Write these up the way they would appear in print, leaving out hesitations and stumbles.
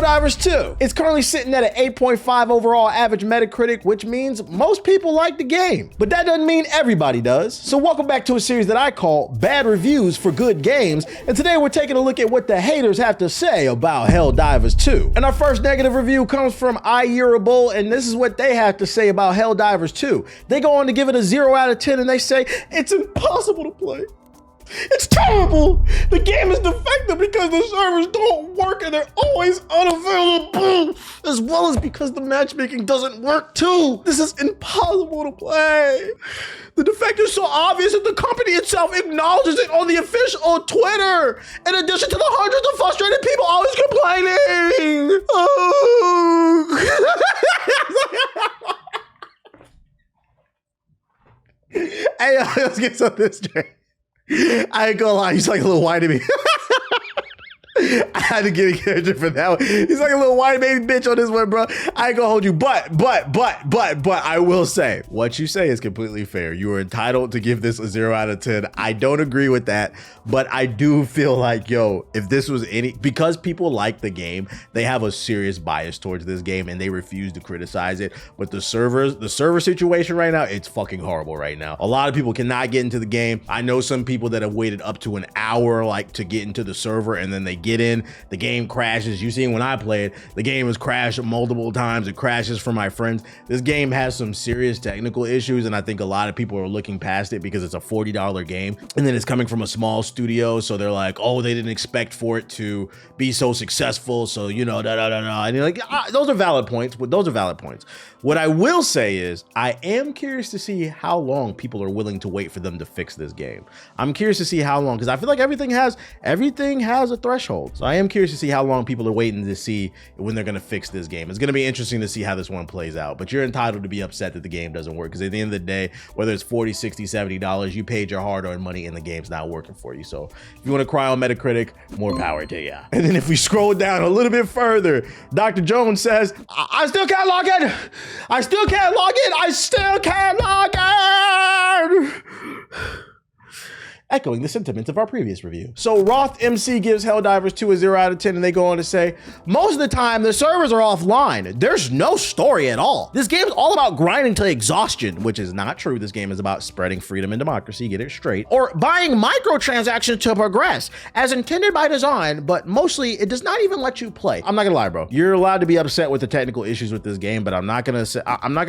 Helldivers 2. It's currently sitting at an 8.5 overall average Metacritic, which means most people like the game. But that doesn't mean everybody does. So welcome back to a series that I call Bad Reviews for Good Games. And today we're taking a look at what the haters have to say about Helldivers 2. And our first negative review comes from iable, and this is what they have to say about Helldivers 2. They go on to give it a 0 out of 10 and they say, it's impossible to play. It's terrible. The game is defective because the servers don't work and they're always unavailable, as well as because the matchmaking doesn't work too. This is impossible to play. The defect is so obvious that the company itself acknowledges it on the official Twitter, in addition to the hundreds of frustrated people always complaining. Oh. Hey, let's get some of this straight. I ain't gonna lie, he's like a little whiny to me. I had to get a character for that one. He's like a little white baby bitch on this one, bro. I ain't gonna hold you, but I will say, what you say is completely fair. You are entitled to give this a 0 out of 10. I don't agree with that, but I do feel like, yo, if this was because people like the game, they have a serious bias towards this game and they refuse to criticize it. But the server situation right now, it's fucking horrible right now. A lot of people cannot get into the game. I know some people that have waited up to an hour like to get into the server, and then they get in, the game crashes. You seen when I played, the game has crashed multiple times. It crashes for my friends. This game has some serious technical issues, and I think a lot of people are looking past it because it's a $40 game, and then it's coming from a small studio, so they're like, oh, they didn't expect for it to be so successful, so you know, and you're like, those are valid points. What I will say is, I am curious to see how long people are willing to wait for them to fix this game. I'm curious to see how long, because I feel like everything has a threshold. So I am curious to see how long people are waiting to see when they're going to fix this game. It's going to be interesting to see how this one plays out, but you're entitled to be upset that the game doesn't work, because at the end of the day, whether it's $40, $60, $70, you paid your hard-earned money and the game's not working for you. So if you want to cry on Metacritic, more power to you. And then if we scroll down a little bit further, Dr. Jones says, I still can't log in. I still can't log in. I still can't log in. Echoing the sentiments of our previous review. So Roth MC gives Helldivers 2 a 0 out of 10, and they go on to say, most of the time the servers are offline. There's no story at all. This game's all about grinding to exhaustion, which is not true. This game is about spreading freedom and democracy, get it straight, or buying microtransactions to progress, as intended by design, but mostly it does not even let you play. I'm not gonna lie, bro. You're allowed to be upset with the technical issues with this game, but I'm not gonna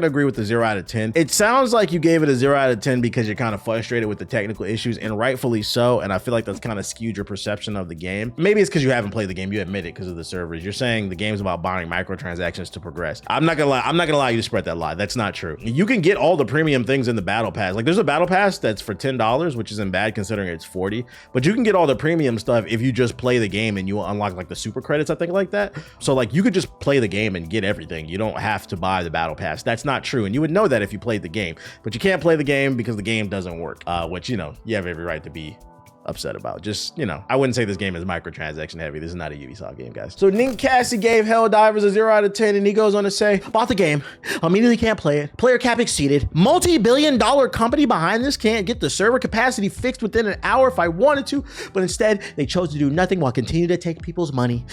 agree with the 0 out of 10. It sounds like you gave it a 0 out of 10 because you're kind of frustrated with the technical issues, and rightfully so, and I feel like that's kind of skewed your perception of the game. Maybe it's because you haven't played the game. You admit it because of the servers. You're saying the game's about buying microtransactions to progress. I'm not gonna allow you to spread that lie. That's not true. You can get all the premium things in the battle pass. Like, there's a battle pass that's for $10, which isn't bad considering it's $40, but you can get all the premium stuff if you just play the game and you unlock like the super credits, I think, like that. So like, you could just play the game and get everything. You don't have to buy the battle pass. That's not true, and you would know that if you played the game, but you can't play the game because the game doesn't work, which, you know, you have every right to be upset about. Just, you know, I wouldn't say this game is microtransaction heavy. This is not a Ubisoft game, guys. So Nick Cassie gave Helldivers a 0 out of 10, and he goes on to say, bought the game, immediately can't play it, player cap exceeded, multi-billion-dollar company behind this can't get the server capacity fixed within an hour if I wanted to, but instead they chose to do nothing while continuing to take people's money.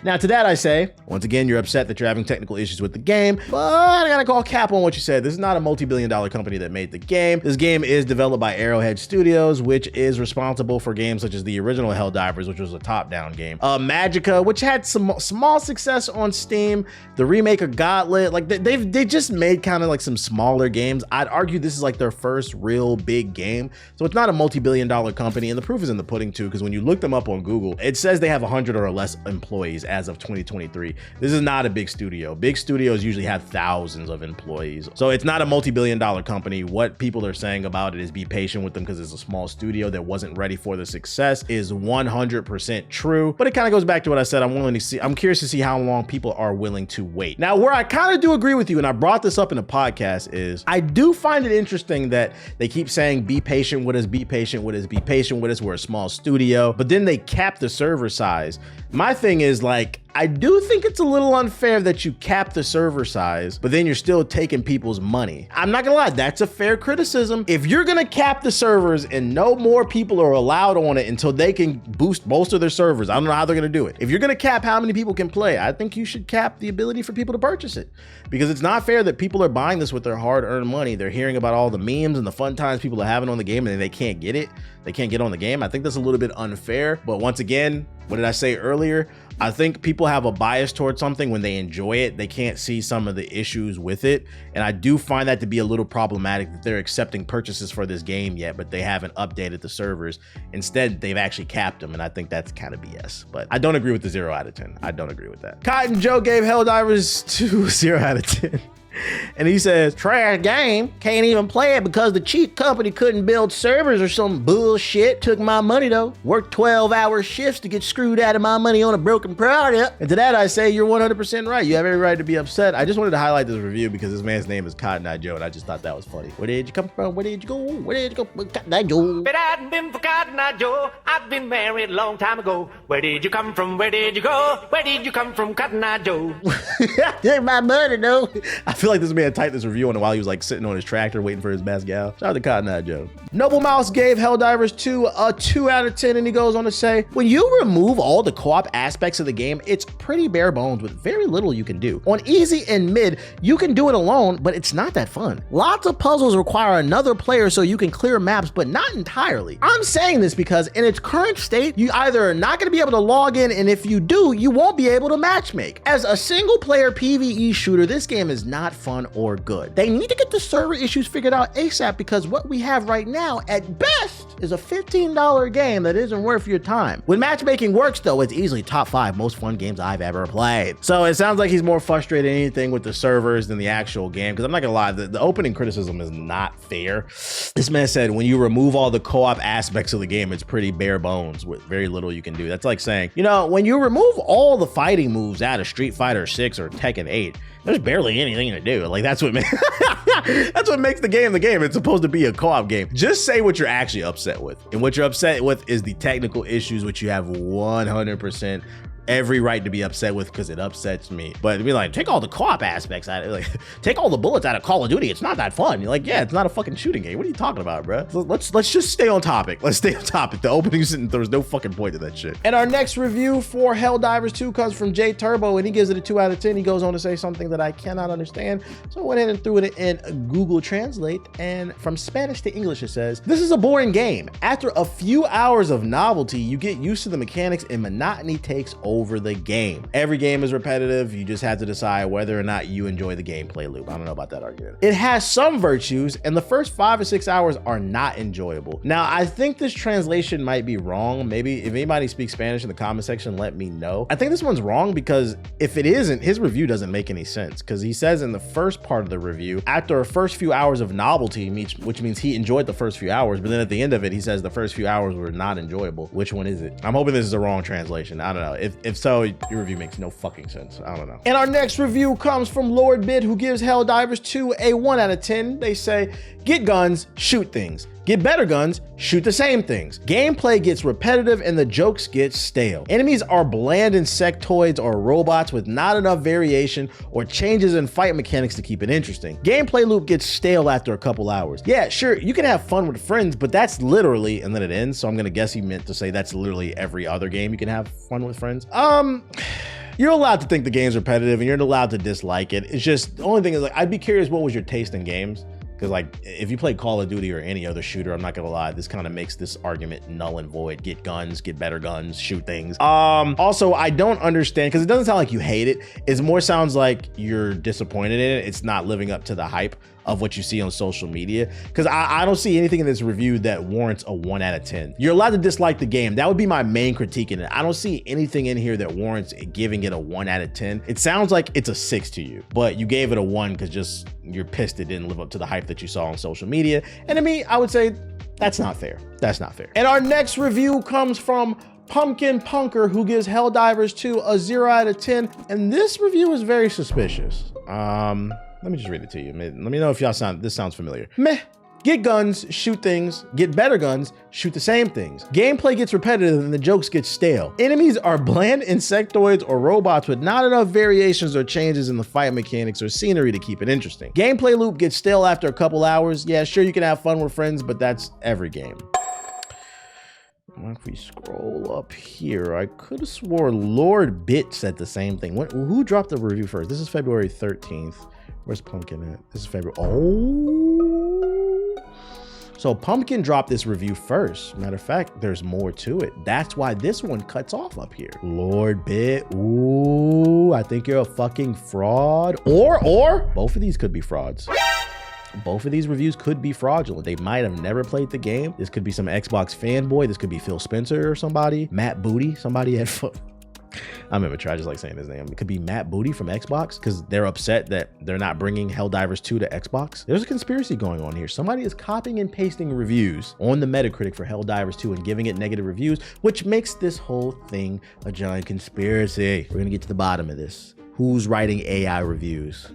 Now to that I say, once again, you're upset that you're having technical issues with the game, but I gotta call cap on what you said. This is not a multi-billion-dollar company that made the game. This game is developed by Arrowhead Studios, which is responsible for games such as the original Helldivers, which was a top-down game, Magica, which had some small success on Steam, the remake of Gauntlet. Like, they just made kind of like some smaller games. I'd argue this is like their first real big game, so it's not a multi-billion-dollar company, and the proof is in the pudding too, because when you look them up on Google, it says they have 100 or less employees as of 2023. This is not a big studio. Big studios usually have thousands of employees, so it's not a multi-billion-dollar company. What people are saying about it is be patient with them because it's a small studio that wasn't ready for the success is 100% true, but it kind of goes back to what I said. I'm curious to see how long people are willing to wait. Now, where I kind of do agree with you, and I brought this up in the podcast, is I do find it interesting that they keep saying, be patient with us, be patient with us, be patient with us. We're a small studio, but then they cap the server size My thing is like, I do think it's a little unfair that you cap the server size, but then you're still taking people's money. I'm not gonna lie, that's a fair criticism. If you're gonna cap the servers and no more people are allowed on it until they can bolster their servers, I don't know how they're gonna do it. If you're gonna cap how many people can play, I think you should cap the ability for people to purchase it, because it's not fair that people are buying this with their hard-earned money. They're hearing about all the memes and the fun times people are having on the game, and then they can't get it. They can't get on the game. I think that's a little bit unfair, but once again, what did I say earlier? I think people have a bias towards something when they enjoy it. They can't see some of the issues with it. And I do find that to be a little problematic that they're accepting purchases for this game yet, but they haven't updated the servers. Instead, they've actually capped them. And I think that's kind of BS, but I don't agree with the 0 out of 10. I don't agree with that. Cotton Joe gave Helldivers 2 0 out of 10. And he says, trash game, can't even play it because the cheap company couldn't build servers or some bullshit. Took my money though. Worked 12-hour shifts to get screwed out of my money on a broken product. And to that I say, you're 100% right. You have every right to be upset. I just wanted to highlight this review because this man's name is Cotton Eye Joe, and I just thought that was funny. Where did you come from? Where did you go? Where did you go? Cotton Eye Joe. If it hadn't been for Cotton Eye Joe, I'd been married a long time ago. Where did you come from? Where did you go? Where did you come from, Cotton Eye Joe? Took my money though. I feel like this man typed this review on it while he was like sitting on his tractor waiting for his Pascal. Shout out to Cotton Eye Joe. Noble Mouse gave Helldivers 2 a 2 out of 10, and he goes on to say, when you remove all the co-op aspects of the game, it's pretty bare bones with very little you can do. On easy and mid, you can do it alone, but it's not that fun. Lots of puzzles require another player so you can clear maps, but not entirely. I'm saying this because in its current state, you either are not going to be able to log in, and if you do, you won't be able to matchmake. As a single player PvE shooter, this game is not fun or good. They need to get the server issues figured out ASAP, because what we have right now at best is a $15 game that isn't worth your time. When matchmaking works though, it's easily top 5 most fun games I've ever played. So it sounds like he's more frustrated than anything with the servers than the actual game, because I'm not gonna lie, the opening criticism is not fair. This man said when you remove all the co-op aspects of the game, it's pretty bare bones with very little you can do. That's like saying, you know, when you remove all the fighting moves out of Street Fighter 6 or Tekken 8, there's barely anything to do. Like that's what that's what makes the game the game. It's supposed to be a co-op game. Just say what you're actually upset with. And what you're upset with is the technical issues, which you have 100% every right to be upset with, because it upsets me. But be like, take all the co-op aspects out of it. Like, take all the bullets out of Call of Duty. It's not that fun. You're like, yeah, it's not a fucking shooting game. What are you talking about, bro? Let's just stay on topic. Let's stay on topic. The opening sentence, there was no fucking point to that shit. And our next review for Helldivers 2 comes from J Turbo, and he gives it a 2 out of 10. He goes on to say something that I cannot understand. So I went ahead and threw it in Google Translate, and from Spanish to English, it says, this is a boring game. After a few hours of novelty, you get used to the mechanics and monotony takes over the game. Every game is repetitive. You just have to decide whether or not you enjoy the gameplay loop. I don't know about that argument. It has some virtues, and the first 5 or 6 hours are not enjoyable. Now, I think this translation might be wrong. Maybe if anybody speaks Spanish in the comment section, let me know. I think this one's wrong, because if it isn't, his review doesn't make any sense, because he says in the first part of the review, after a first few hours of novelty, which means he enjoyed the first few hours, but then at the end of it, he says the first few hours were not enjoyable. Which one is it? I'm hoping this is a wrong translation. I don't know. If so, your review makes no fucking sense. I don't know. And our next review comes from LordBak, who gives Helldivers 2 a 1 out of 10. They say, get guns, shoot things. Get better guns, shoot the same things. Gameplay gets repetitive and the jokes get stale. Enemies are bland insectoids or robots with not enough variation or changes in fight mechanics to keep it interesting. Gameplay loop gets stale after a couple hours. Yeah, sure, you can have fun with friends, but that's literally, and then it ends, so I'm gonna guess he meant to say that's literally every other game you can have fun with friends. You're allowed to think the game's repetitive and you're allowed to dislike it. It's just, the only thing is, like, I'd be curious, what was your taste in games? Because like, if you play Call of Duty or any other shooter, I'm not gonna lie, this kind of makes this argument null and void. Get guns, get better guns, shoot things. Also, I don't understand, because it doesn't sound like you hate it. It more sounds like you're disappointed in it. It's not living up to the hype of what you see on social media, because I don't see anything in this review that warrants a 1 out of 10. You're allowed to dislike the game. That would be my main critique in it. I don't see anything in here that warrants giving it a 1 out of 10. It sounds like it's a 6 to you, but you gave it a 1 because just you're pissed it didn't live up to the hype that you saw on social media. And to me, I would say that's not fair. That's not fair. And our next review comes from Pumpkin Punker, who gives Helldivers 2 a 0 out of 10. And this review is very suspicious. Let me just read it to you. Let me know if this sounds familiar. Meh. Get guns, shoot things, get better guns, shoot the same things. Gameplay gets repetitive and the jokes get stale. Enemies are bland insectoids or robots with not enough variations or changes in the fight mechanics or scenery to keep it interesting. Gameplay loop gets stale after a couple hours. Yeah, sure, you can have fun with friends, but that's every game. If we scroll up here, I could have swore LordBak said the same thing. Who dropped the review first? This is February 13th. Where's Pumpkin at? This is February. Oh. So Pumpkin dropped this review first. Matter of fact, there's more to it. That's why this one cuts off up here. LordBak. Ooh, I think you're a fucking fraud. Or both of these could be frauds. Both of these reviews could be fraudulent. They might have never played the game. This could be some Xbox fanboy. This could be Phil Spencer or somebody. Matt Booty, somebody at I'm immature, I just like saying his name. It could be Matt Booty from Xbox because they're upset that they're not bringing Helldivers 2 to Xbox. There's a conspiracy going on here. Somebody is copying and pasting reviews on the Metacritic for Helldivers 2 and giving it negative reviews, which makes this whole thing a giant conspiracy. We're gonna get to the bottom of this. Who's writing AI reviews?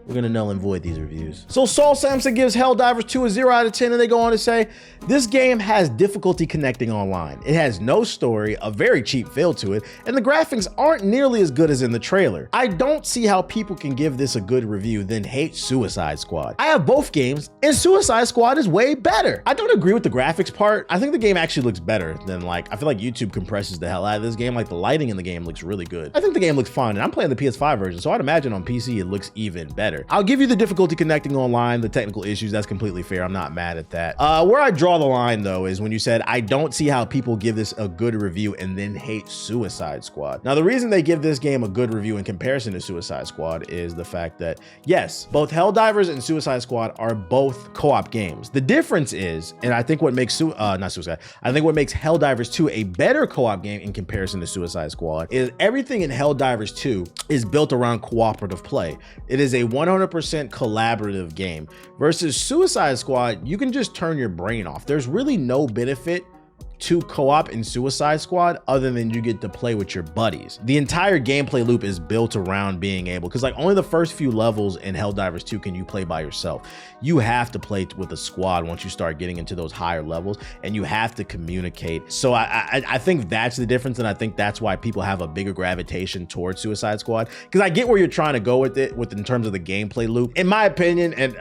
We're gonna null and void these reviews. So Saul Sampson gives Helldivers 2 a 0 out of 10, and they go on to say, this game has difficulty connecting online. It has no story, a very cheap feel to it, and the graphics aren't nearly as good as in the trailer. I don't see how people can give this a good review then hate Suicide Squad. I have both games, and Suicide Squad is way better. I don't agree with the graphics part. I think the game actually looks better than I feel like YouTube compresses the hell out of this game. Like the lighting in the game looks really good. I think the game looks fine, and I'm playing the PS5 version, so I'd imagine on PC it looks even better. I'll give you the difficulty connecting online, the technical issues, that's completely fair. I'm not mad at that. Where I draw the line though is when you said, I don't see how people give this a good review and then hate Suicide Squad. Now, the reason they give this game a good review in comparison to Suicide Squad is the fact that, yes, both Helldivers and Suicide Squad are both co-op games. The difference is, and I think what makes, I think what makes Helldivers 2 a better co-op game in comparison to Suicide Squad is everything in Helldivers 2 is built around cooperative play. It is a 100% collaborative game versus Suicide Squad. You can just turn your brain off. There's really no benefit to co-op in Suicide Squad other than you get to play with your buddies. The entire gameplay loop is built around being able, because only the first few levels in Helldivers 2 can you play by yourself. You have to play with a squad once you start getting into those higher levels, and you have to communicate. So I think that's the difference, and I think that's why people have a bigger gravitation towards Suicide Squad, because I get where you're trying to go with it in terms of the gameplay loop. In my opinion, and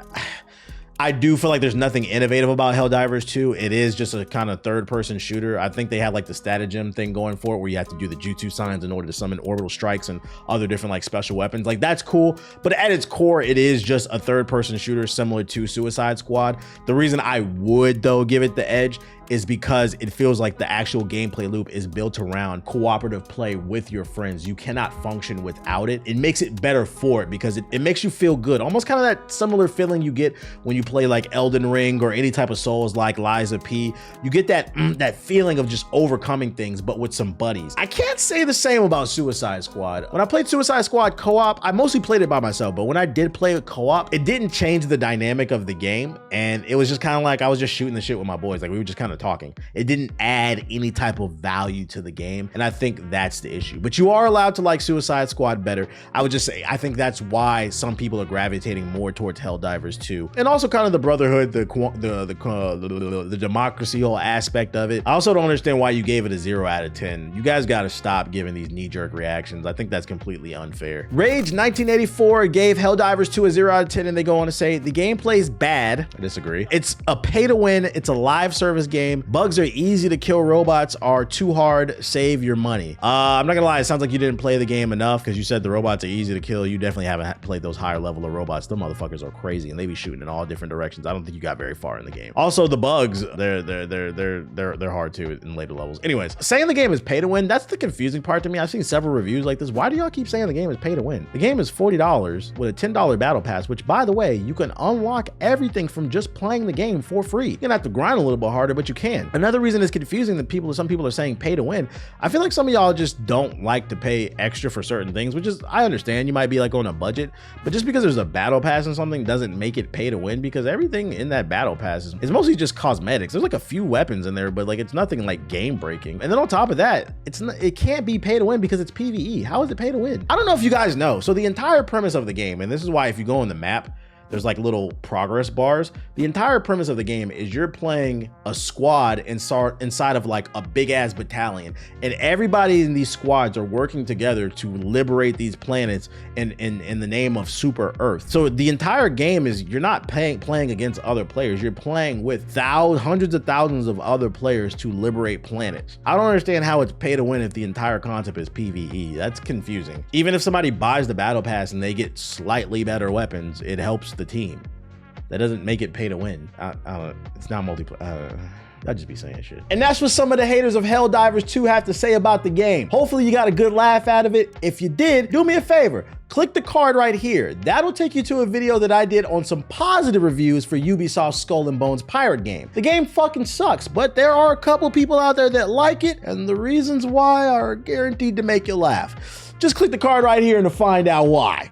I do feel like there's nothing innovative about Helldivers 2. It is just a kind of third-person shooter. I think they have the stratagem thing going for it, where you have to do the jutsu signs in order to summon orbital strikes and other different special weapons. That's cool, but at its core, it is just a third-person shooter similar to Suicide Squad. The reason I would though give it the edge is because it feels like the actual gameplay loop is built around cooperative play with your friends. You cannot function without it. It makes it better for it because it makes you feel good. Almost kind of that similar feeling you get when you play Elden Ring or any type of Souls like Liza P. You get that feeling of just overcoming things, but with some buddies. I can't say the same about Suicide Squad. When I played Suicide Squad co-op, I mostly played it by myself, but when I did play it co-op, it didn't change the dynamic of the game, and it was just kind of I was just shooting the shit with my boys. We were just kind of talking. It didn't add any type of value to the game, and I think that's the issue. But you are allowed to like Suicide Squad better. I would just say I think that's why some people are gravitating more towards Helldivers 2, and also kind of the brotherhood, the democracy whole aspect of it. I also don't understand why you gave it a 0 out of 10. You guys got to stop giving these knee-jerk reactions. I think that's completely unfair. Rage 1984 gave Helldivers 2 a 0 out of 10, and they go on to say the gameplay is bad. I disagree. It's a pay-to-win. It's a live service game. Bugs are easy to kill. Robots are too hard. Save your money. I'm not gonna lie, it sounds like you didn't play the game enough because you said the robots are easy to kill. You definitely haven't played those higher level of robots. Them motherfuckers are crazy and they be shooting in all different directions. I don't think you got very far in the game. Also, the bugs, they're hard too in later levels. Anyways, saying the game is pay to win, that's the confusing part to me. I've seen several reviews like this. Why do y'all keep saying the game is pay to win? The game is $40 with a $10 battle pass, which by the way, you can unlock everything from just playing the game for free. You're gonna have to grind a little bit harder, but you can. Another reason it's confusing that some people are saying pay to win. I feel like some of y'all just don't like to pay extra for certain things, which is, I understand you might be on a budget, but just because there's a battle pass and something doesn't make it pay to win, because everything in that battle pass is mostly just cosmetics. There's a few weapons in there, but it's nothing game breaking. And then on top of that, it can't be pay to win because it's PvE. How is it pay to win? I don't know if you guys know. So the entire premise of the game, and this is why if you go on the map, there's like little progress bars. The entire premise of the game is you're playing a squad inside of like a big ass battalion, and everybody in these squads are working together to liberate these planets in the name of Super Earth. So the entire game is you're not playing against other players. You're playing with hundreds of thousands of other players to liberate planets. I don't understand how it's pay to win if the entire concept is PvE. That's confusing. Even if somebody buys the battle pass and they get slightly better weapons, it helps the team. That doesn't make it pay to win. I don't, it's not multiplayer. I'd just be saying shit. And that's what some of the haters of Helldivers 2 have to say about the game. Hopefully you got a good laugh out of it. If you did, do me a favor. Click the card right here. That'll take you to a video that I did on some positive reviews for Ubisoft's Skull and Bones pirate game. The game fucking sucks, but there are a couple people out there that like it, and the reasons why are guaranteed to make you laugh. Just click the card right here to find out why.